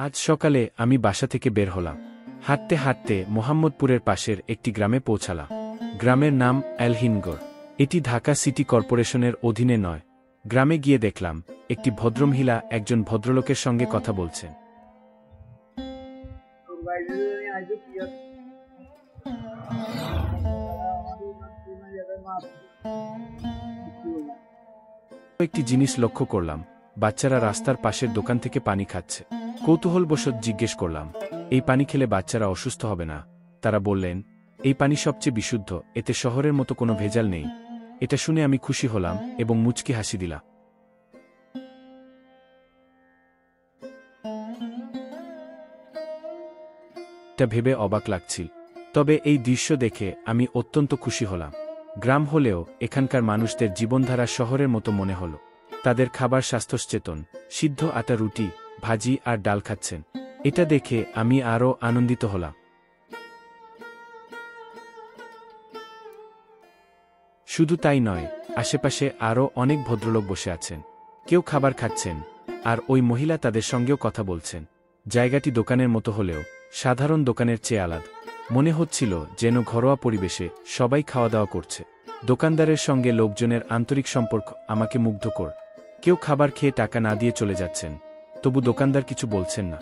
আজ সকালে আমি বাসা থেকে বের হলাম। হাঁটতে হাঁটতে মোহাম্মদপুরের পাশের একটি গ্রামে পৌঁছালাম। গ্রামের নাম এলহিনগর। এটি ঢাকা সিটি কর্পোরেশনের অধীনে নয়। গ্রামে গিয়ে দেখলাম একটি ভদ্রমহিলা একজন ভদ্রলোকের সঙ্গে কথা বলছেন। একটি জিনিস লক্ষ্য করলাম, বাচ্চারা রাস্তার পাশের দোকান থেকে পানি খাচ্ছে। কৌতূহলবশত জিজ্ঞেস করলাম, এই পানি খেলে বাচ্চারা অসুস্থ হবে না? তারা বললেন, এই পানি সবচেয়ে বিশুদ্ধ, এতে শহরের মতো কোনো ভেজাল নেই। এটা শুনে আমি খুশি হলাম এবং মুচকি হাসি দিলাম। এটা ভেবে অবাক লাগছিল। তবে এই দৃশ্য দেখে আমি অত্যন্ত খুশি হলাম। গ্রাম হলেও এখানকার মানুষদের জীবনধারা শহরের মতো মনে হলো। তাদের খাবার স্বাস্থ্যসচেতন, সিদ্ধ আটা রুটি, ভাজি আর ডাল খাচ্ছেন। এটা দেখে আমি আরও আনন্দিত হলাম। শুধু তাই নয়, আশেপাশে আরও অনেক ভদ্রলোক বসে আছেন। কেউ খাবার খাচ্ছেন, আর ওই মহিলা তাদের সঙ্গেও কথা বলছেন। জায়গাটি দোকানের মতো হলেও সাধারণ দোকানের চেয়ে আলাদা। মনে হচ্ছিল যেন ঘরোয়া পরিবেশে সবাই খাওয়া দাওয়া করছে। দোকানদারের সঙ্গে লোকজনের আন্তরিক সম্পর্ক আমাকে মুগ্ধ কর। কেউ খাবার খেয়ে টাকা না দিয়ে চলে যাচ্ছেন, তবু দোকানদার কিছু বলছেন না।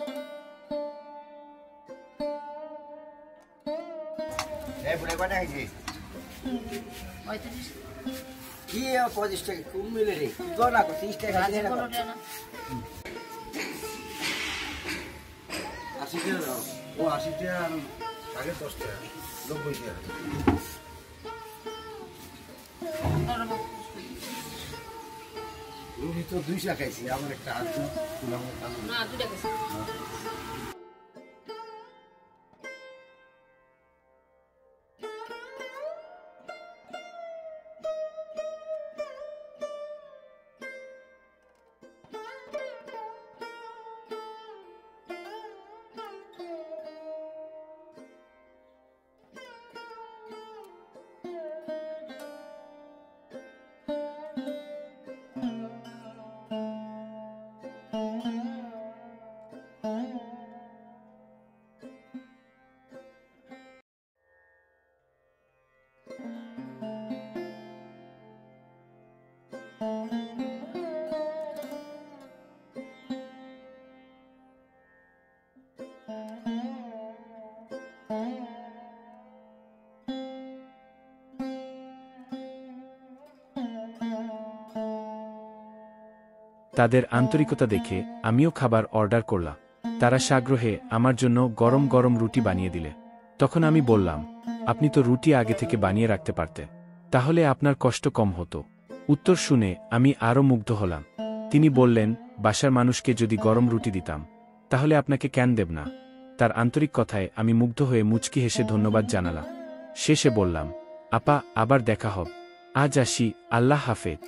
রুটি তো 200 খাইছি, আমার একটা হাত না 2 টাকা। তাদের আন্তরিকতা দেখে আমিও খাবার অর্ডার করলাম। তারা সাগ্রহে আমার জন্য গরম গরম রুটি বানিয়ে দিলে। তখন আমি বললাম, আপনি তো রুটি আগে থেকে বানিয়ে রাখতে পারতেন, তাহলে আপনার কষ্ট কম হতো। উত্তর শুনে আমি আরও মুগ্ধ হলাম। তিনি বললেন, বাসার মানুষকে যদি গরম রুটি দিতাম, তাহলে আপনাকে কেন দেব না? তার আন্তরিক কথায় আমি মুগ্ধ হয়ে মুচকি হেসে ধন্যবাদ জানালাম। শেষে বললাম, আপা, আবার দেখা হবে। আজ আসি, আল্লাহ হাফেজ।